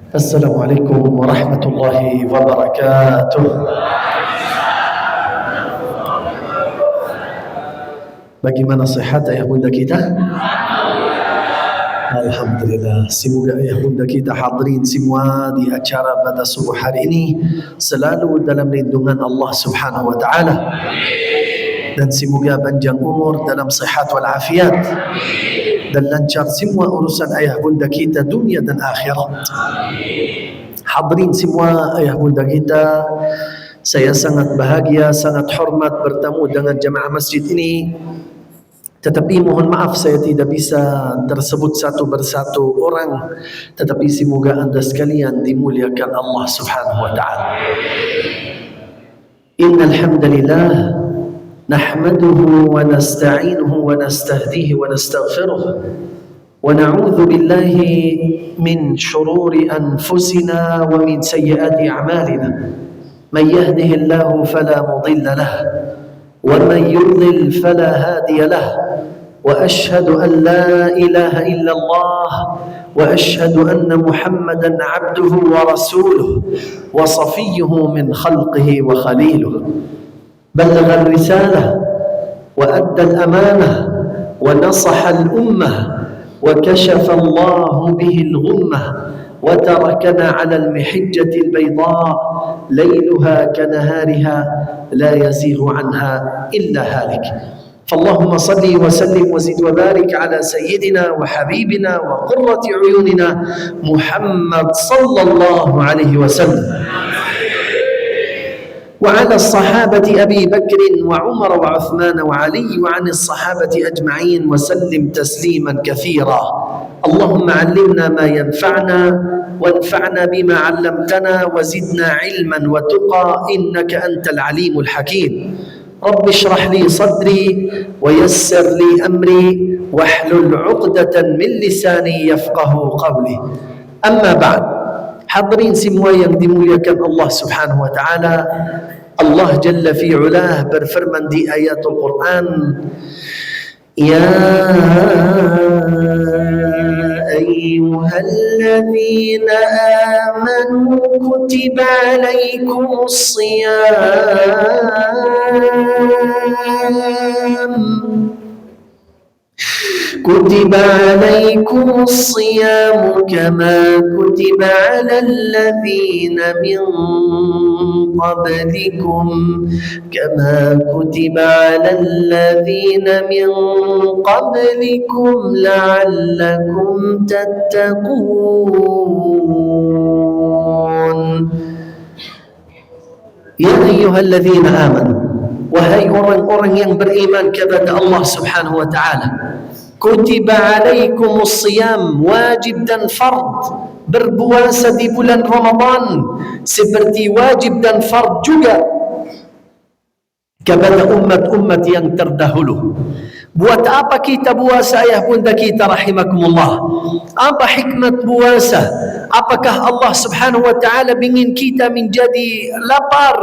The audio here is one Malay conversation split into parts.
Assalamualaikum warahmatullahi wabarakatuh. Bagaimana sehat ayah bunda kita? Alhamdulillah. Semoga ayah bunda kita hadirin semua di acara pada subuh hari ini selalu dalam lindungan Allah Subhanahu wa taala. Dan semoga panjang umur dalam sehat wal afiat. Dan lancar semua urusan ayah bunda kita dunia dan akhirat. Hadirin semua ayah bunda kita, saya sangat bahagia, sangat hormat bertemu dengan jemaah masjid ini. Tetapi mohon maaf saya tidak bisa tersebut satu persatu orang, tetapi semoga anda sekalian dimuliakan Allah Subhanahu wa taala. Innal hamdalillah nahmaduhu wa nasta'inuhu wa nastahdihi wa nastaghfiruh wa na'udzu billahi min shururi anfusina wa min sayyiati a'malina. Man yahdihillahu fala mudilla lahu ومن يضلل فلا هادي له وأشهد أن لا إله إلا الله وأشهد أن محمدا عبده ورسوله وصفيه من خلقه وخليله بلغ الرسالة وأدى الأمانة ونصح الأمة وكشف الله به الغمة وتركنا على المحجة البيضاء ليلها كنهارها لا يزيغ عنها إلا هالك. فاللهم صل وسلم وزد وبارك على سيدنا وحبيبنا وقرة عيوننا محمد صلى الله عليه وسلم وعلى الصحابة أبي بكر وعمر وعثمان وعلي وعن الصحابة أجمعين وسلم تسليما كثيرا. اللهم علمنا ما ينفعنا وانفعنا بما علمتنا وزدنا علما وتقى إنك أنت العليم الحكيم. رب اشرح لي صدري ويسر لي أمري واحلل عقدة من لساني يفقه قولي. أما بعد، hadirin semua yang dimuliakan Allah Subhanahu wa taala, Allah Jalla fi Ulah berfirman di ayatul Quran, Ya ayyuhalladzina amanu kutiba alaikumus siyam كتب عليكم الصيام كما كتب على الذين من قبلكم لعلكم تتقون. Ya ayyuhalladzina amanu, wahai orang-orang yang beriman kepada Allah Subhanahu wa taala, kutiba alaikumus siyam, wajib dan fard berpuasa di bulan Ramadan seperti wajib dan fard juga kepada umat-umat yang terdahulu. Buat apa kita puasa ayah bunda kita rahimakumullah? Apa hikmat puasa? Apakah Allah Subhanahu wa taala ingin kita menjadi lapar?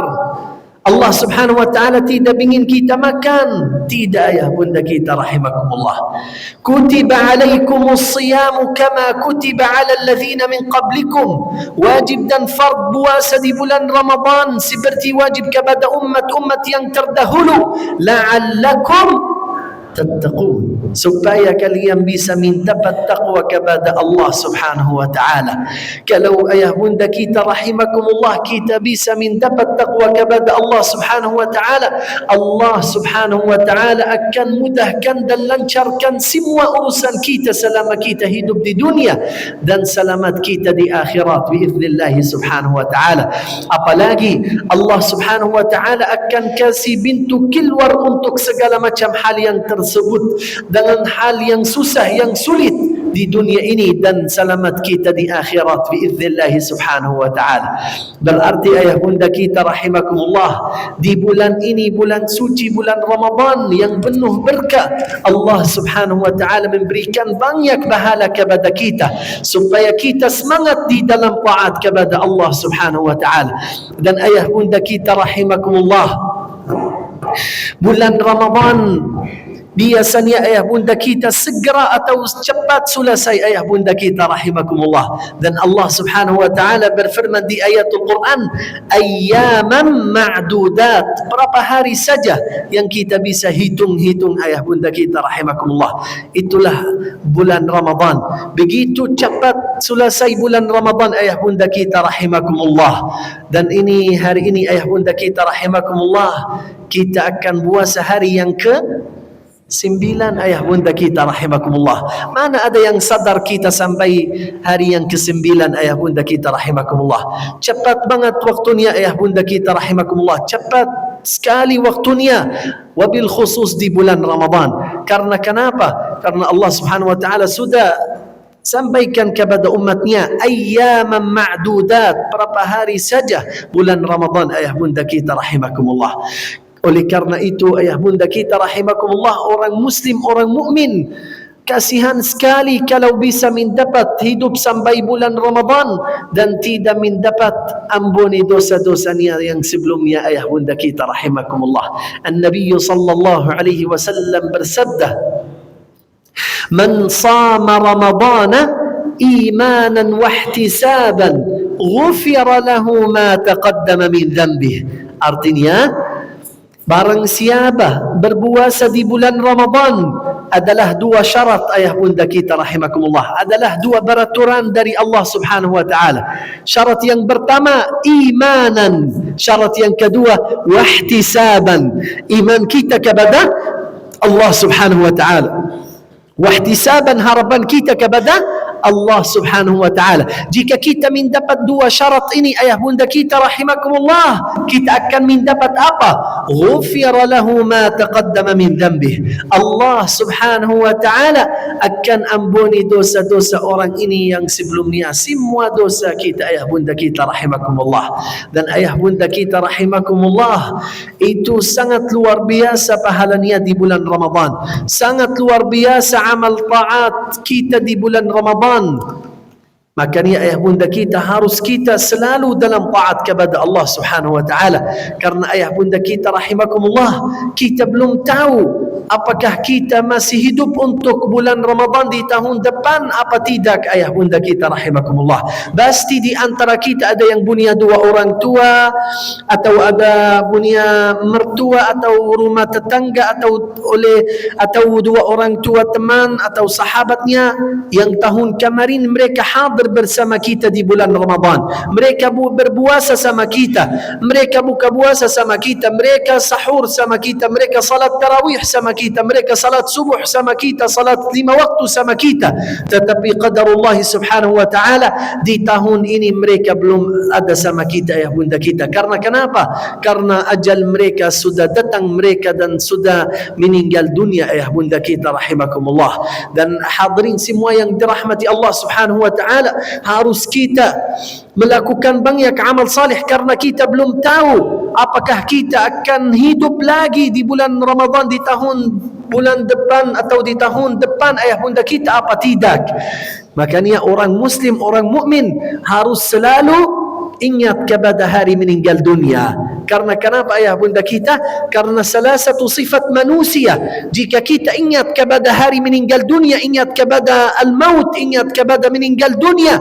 Allah Subhanahu wa taala tidak ingin kita makan. Tidak ayah bunda kita rahimakumullah. Kutiba alaikumus siyamu kama kutiba ala alladhina min qablikum. Wajib dan fard puasa di bulan Ramadan seperti wajib kepada umat-umat yang terdahulu. La'allakum tattaqun, supaya kalian bisa minta taqwa kepada Allah Subhanahu wa taala. Kalau ayah bunda kita rahimakumullah kita bisa minta taqwa kepada Allah Subhanahu wa taala, Allah Subhanahu wa taala akan mudahkan dan lancarkan semua urusan kita selama kita hidup di dunia dan selamat kita di akhirat biiznillah Subhanahu wa taala. Apalagi Allah Subhanahu wa taala akan kasih pintu keluar untuk segala macam hal yang tersebut dengan hal yang susah, yang sulit di dunia ini dan selamat kita di akhirat biiznillah Subhanahu wa taala. Berarti ayah bunda kita rahimakumullah, di bulan ini, bulan suci, bulan Ramadan yang penuh berkah, Allah Subhanahu wa taala memberikan banyak pahala kepada kita supaya kita semangat di dalam taat kepada Allah Subhanahu wa taala. Dan ayah bunda kita rahimakumullah, bulan Ramadan biasanya ayah bunda kita segera atau cepat selesai ayah bunda kita rahimakumullah. Dan Allah subhanahu wa ta'ala berfirman di ayatul Quran, ayyaman ma'dudat, berapa hari saja yang kita bisa hitung-hitung ayah bunda kita rahimakumullah. Itulah bulan Ramadan. Begitu cepat selesai bulan Ramadan ayah bunda kita rahimakumullah. Dan ini hari ini ayah bunda kita rahimakumullah, kita akan puasa hari yang ke-9 ayah bunda kita rahimakumullah. Mana ada yang sadar kita sampai hari yang ke-9 ayah bunda kita rahimakumullah. Cepat banget waktunya ayah bunda kita rahimakumullah. Cepat sekali waktunya, wabil khusus di bulan Ramadan. Karena kenapa? Karena Allah subhanahu wa ta'ala sudah sampaikan kepada umatnya ayyaman ma'dudat, berapa hari saja bulan Ramadan ayah bunda kita rahimakumullah. Oleh karena itu ayah bunda kita rahimakumullah, orang muslim, orang mukmin, kasihan sekali kalau bisa mendapat hidup sampai bulan Ramadan dan tidak mendapat ampuni dosa-dosanya yang sebelumnya ayah bunda kita rahimakumullah. An-Nabi sallallahu alaihi wasallam bersabda, man sama Ramadana imanan wahtisaban ghufira lahu ma taqaddama min dhanbih. Artinya, barang siapa berpuasa di bulan Ramadan adalah dua syarat ayah bunda kita rahimakumullah, adalah dua peraturan dari Allah subhanahu wa ta'ala. Syarat yang pertama imanan, syarat yang kedua wahtisaban, iman kita kepada Allah subhanahu wa ta'ala, wahtisaban, harapan kita kepada Allah subhanahu wa ta'ala. Jika kita mendapat dua syarat ini ayah bunda kita rahimakumullah, kita akan mendapat apa? Ghufira lahu ma taqaddama min dhanbih. Allah subhanahu wa ta'ala akan ampuni dosa-dosa orang ini yang sebelumnya, semua dosa kita ayah bunda kita rahimakumullah. Dan ayah bunda kita rahimakumullah, itu sangat luar biasa pahalanya di bulan Ramadan, sangat luar biasa amal taat kita di bulan Ramadan. Makanya ayah bunda kita harus kita selalu dalam taat kepada Allah subhanahu wa ta'ala. Karena ayah bunda kita rahimakumullah, kita belum tahu apakah kita masih hidup untuk bulan Ramadan di tahun depan apa tidak ayah bunda kita rahimakumullah. Pasti di antara kita ada yang punya dua orang tua, atau ada punya mertua atau rumah tetangga, atau dua orang tua teman atau sahabatnya yang tahun kemarin mereka hadir bersama kita di bulan Ramadan. Mereka berpuasa sama kita, mereka buka puasa sama kita, mereka sahur sama kita, mereka salat tarawih sama kita, mereka salat subuh sama kita, salat 5 waktu sama kita. Tetapi qadarullah subhanahu wa ta'ala, di tahun ini mereka belum ada sama kita ya bunda kita. Karena kenapa? Karena ajal mereka sudah datang mereka dan sudah meninggal dunia ya bunda kita rahimakumullah. Dan hadirin semua yang dirahmati Allah subhanahu wa ta'ala, harus kita melakukan banyak amal salih karena kita belum tahu apakah kita akan hidup lagi di bulan Ramadan di bulan depan atau di tahun depan ayah bunda kita apa tidak. Makanya orang muslim, orang mukmin harus selalu ingat kepada hari meninggal dunia. Karena kenapa ayah bunda kita? Karena salah satu sifat manusia, jika kita ingat kepada hari meninggal dunia, ingat kepada al-maut, ingat kepada meninggal dunia,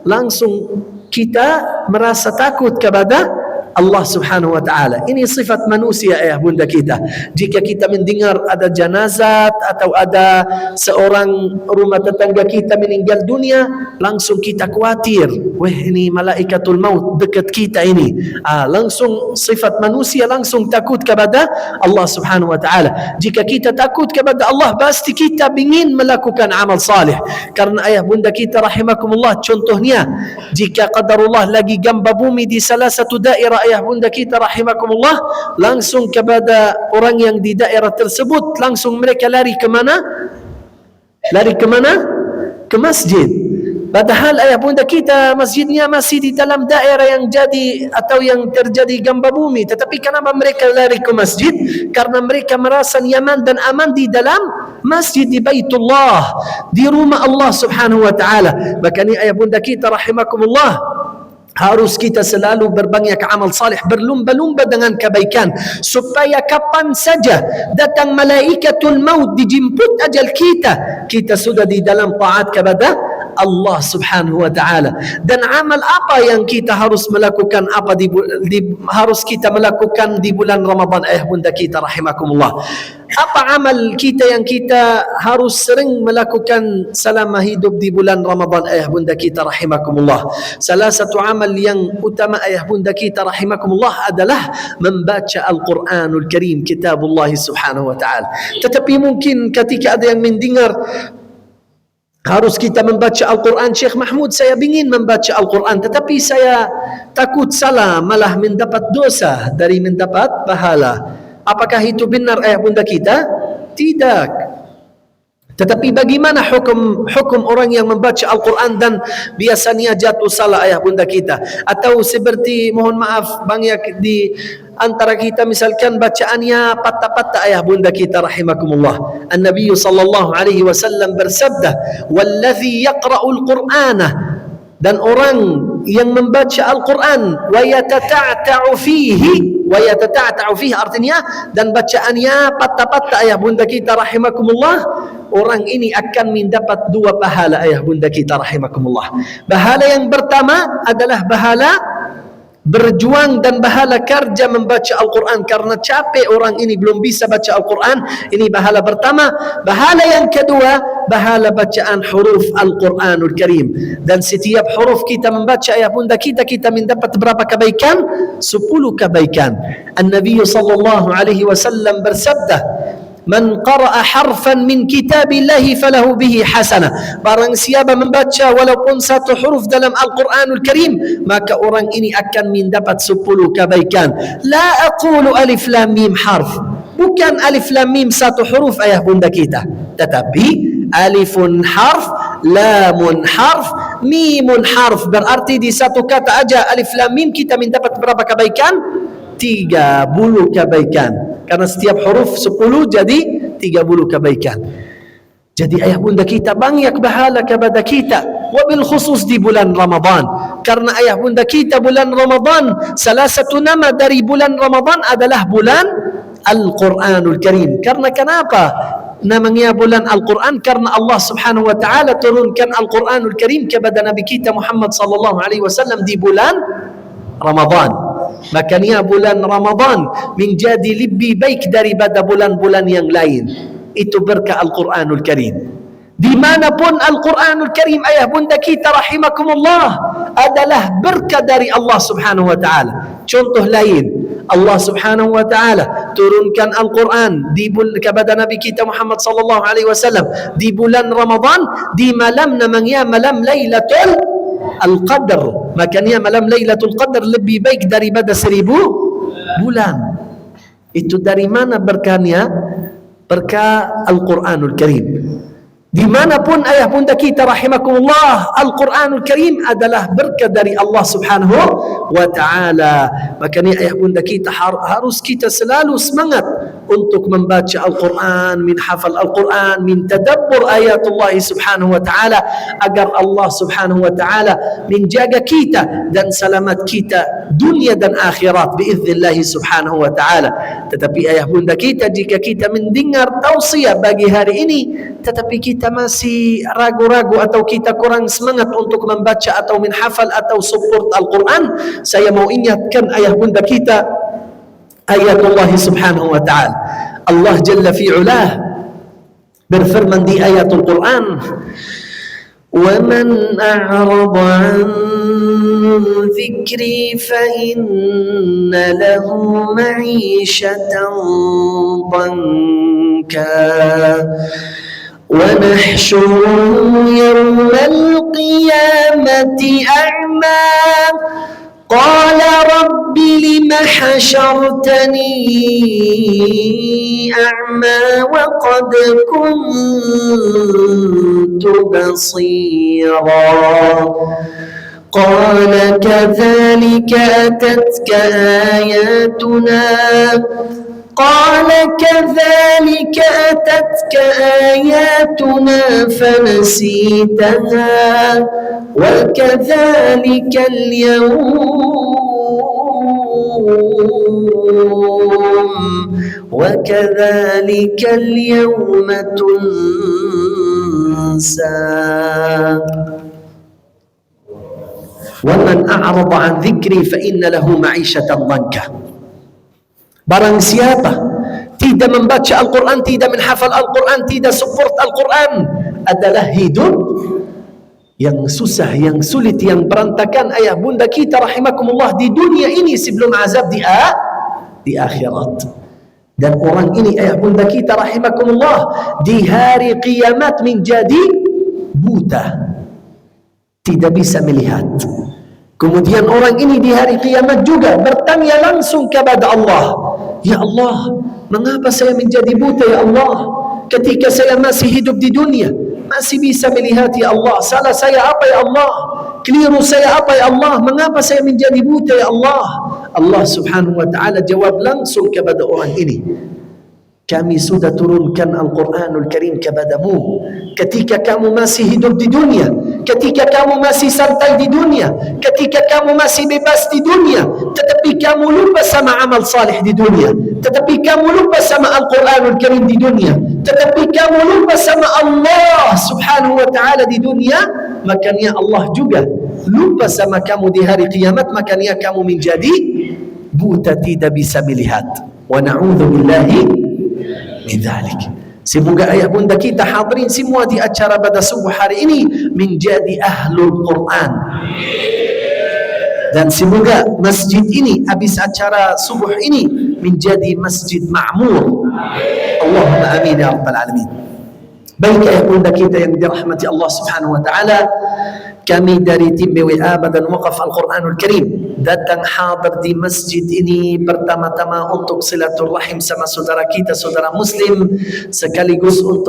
langsung kita merasa takut kepada Allah subhanahu wa ta'ala. Ini sifat manusia ayah bunda kita. Jika kita mendengar ada janazat atau ada seorang rumah tetangga kita meninggal dunia, langsung kita khawatir, wah ini malaikatul maut dekat kita ini. Langsung sifat manusia langsung takut kepada Allah subhanahu wa ta'ala. Jika kita takut kepada Allah, pasti kita ingin melakukan amal salih. Karena ayah bunda kita rahimakumullah, contohnya jika qadarullah lagi gempa bumi di salah satu daerah ayah bunda kita rahimakumullah, langsung kepada orang yang di daerah tersebut, langsung mereka lari ke mana? Lari ke mana? Ke masjid. Padahal ayah bunda kita masjidnya masih di dalam daerah yang jadi atau yang terjadi gempa bumi. Tetapi kenapa mereka lari ke masjid? Karena mereka merasa nyaman dan aman di dalam masjid, di Baitullah, di rumah Allah subhanahu wa ta'ala. Makanya ayah bunda kita rahimakumullah, Harus kita selalu berbanyak amal salih, berlumba-lumba dengan kebaikan, supaya kapan saja datang malaikatul maut dijemput ajal kita, kita sudah di dalam taat kepada Allah subhanahu wa ta'ala. Dan amal apa yang kita harus melakukan, harus kita melakukan di bulan Ramadan, ayah bunda kita rahimakumullah? Apa amal kita yang kita harus sering melakukan selama hidup di bulan Ramadan, ayah bunda kita rahimakumullah? Salah satu amal yang utama, ayah bunda kita rahimakumullah, adalah membaca Al-Quranul Karim, kitabullah subhanahu wa ta'ala. Tetapi mungkin ketika ada yang mendengar harus kita membaca Al-Quran, Syekh Mahmud, saya ingin membaca Al-Quran tetapi saya takut salah, malah mendapat dosa dari mendapat pahala. Apakah itu benar, ayah bunda kita? Tidak. Tetapi bagaimana hukum orang yang membaca Al-Quran dan biasanya jatuh salah, ayah bunda kita? Atau seperti, mohon maaf, banyak di antara kita misalkan bacaannya patah-patah, ayah bunda kita rahimakumullah. An-Nabi sallallahu alaihi wasallam bersabda, "Wallazi yaqra'ul Qur'ana", dan orang yang membaca Al-Quran, wa yatata'ta'u fihi, artinya dan bacaannya patah-patah, ayah bunda kita rahimakumullah, orang ini akan mendapat dua pahala, ayah bunda kita rahimakumullah. Pahala yang pertama adalah pahala berjuang dan pahala kerja membaca Al-Quran, karena capek orang ini belum bisa baca Al-Quran. Ini pahala pertama. Pahala yang kedua, pahala bacaan huruf Al-Quranul Karim. Dan setiap huruf kita membaca, ayah bunda kita mendapat berapa kebaikan? 10 kebaikan. An-Nabi sallallahu alaihi wasallam bersabda, "Man qara'a harfan min kitabillahi falahu bihi hasanah." Barang siapa membaca walaupun satu huruf dalam Al-Quranul Karim, maka orang ini akan mendapat 10 kebaikan. La aqulu alif lam mim harf. Bukan alif lam mim satu huruf, ayah bunda kita, tetapi alifun harf, lamun harf, mimun harf. Berarti di satu kata aja alif lam mim kita mendapat berapa kebaikan? 30 kebaikan. Karena setiap huruf 10 jadi 30 kebaikan. Jadi ayah bunda kita banyak pahala kepada kita, wabil khusus di bulan Ramadan. Karena ayah bunda kita bulan Ramadan, salah satu nama dari bulan Ramadan adalah bulan Al-Quranul Karim. Karena kenapa namanya bulan Al-Quran? Karena Allah subhanahu wa ta'ala turunkan Al-Quranul Karim kepada Nabi kita Muhammad sallallahu alaihi wasallam di bulan Ramadan. Makanya bulan Ramadan menjadi lebih baik daripada bulan-bulan yang lain. Itu berkah Al-Quranul Karim. Dimanapun Al-Quranul Karim, ayah bunda kita rahimakumullah, adalah berkah dari Allah subhanahu wa ta'ala. Contoh lain, Allah subhanahu wa ta'ala turunkan Al-Quran kepada Nabi kita Muhammad sallallahu alaihi wasallam di bulan Ramadan, di malam namanya malam Lailatul Al-Qadr. Makanya malam Lailatul Qadr lebih baik daripada 1000 bulan. Itu dari mana berkahnya? Berkah Al-Quranul Karim. Dimanapun ayah bunda kita rahimakumullah, Al-Quranul Karim adalah berkah dari Allah subhanahu wa ta'ala. Makanya ayah bunda kita harus kita selalu semangat untuk membaca Al-Quran, min hafal Al-Quran, min tadabbur ayatullah subhanahu wa ta'ala, agar Allah subhanahu wa ta'ala menjaga kita dan selamat kita dunia dan akhirat biiznillah subhanahu wa ta'ala. Tetapi ayah bunda kita, jika kita mendengar tausiah bagi hari ini tetapi kita masih ragu-ragu atau kita kurang semangat untuk membaca atau menghafal atau support Al-Quran, saya mau ingatkan ayah bunda kita ayatullah subhanahu wa ta'ala. Allah Jalla fi'ulah berfirman di ayatul Quran, وَمَنْ أَعْرَضَ عَنْ ذِكْرِي فَإِنَّ لَهُ مَعِيشَةً ضَنْكًا وَنَحْشُرُهُ يَوْمَ الْقِيَامَةِ أَعْمَى قال رب لم حشرتني أعمى وقد كنت بصيرا قال كذلك أتتك آياتنا قال كذلك أتتك آياتنا فنسيتها وكذلك اليوم تنسى ومن أعرض عن ذكري فإن له معيشة ضنكا. Barang siapa tidak membaca Al-Quran, tidak menghafal Al-Quran, tidak support Al-Quran, adalah hidup yang susah, yang sulit, yang berantakan ayah bunda kita rahimakumullah di dunia ini sebelum azab di akhirat. Dan orang ini ayah bunda kita rahimakumullah di hari kiamat menjadi buta, tidak bisa melihat. Kemudian orang ini di hari kiamat juga bertanya langsung kepada Allah, ya Allah, mengapa saya menjadi buta ya Allah? Ketika saya masih hidup di dunia, masih bisa melihat ya Allah. Salah saya apa ya Allah? Keliru saya apa ya Allah? Mengapa saya menjadi buta ya Allah? Allah subhanahu wa ta'ala jawab langsung kepada orang ini, kami sudah turunkan Al-Quranul Karim kepadamu ketika kamu masih hidup di dunia, ketika kamu masih santai di dunia, ketika kamu masih bebas di dunia, tetapi kamu lupa sama amal saleh di dunia, tetapi kamu lupa sama Al-Quranul Karim di dunia, tetapi kamu lupa sama Allah subhanahu wa ta'ala di dunia, makanya Allah juga lupa sama kamu di hari kiamat, makanya kamu menjadi buta, tidak bisa melihat. Wa na'udzu billahi min dzalik. Semoga ayah bunda kita hadirin semua di acara pada subuh hari ini menjadi ahlul Quran. Dan semoga masjid ini habis acara subuh ini menjadi masjid ma'mur. Allahumma amin ya rabbal alamin. Baik ayah bunda kita yang dirahmati Allah subhanahu wa ta'ala, kami dari tim BWA Badan Wakaf Al-Quranul Karim datang hadir di masjid ini pertama-tama untuk silaturahim sama saudara kita, saudara muslim, sekaligus untuk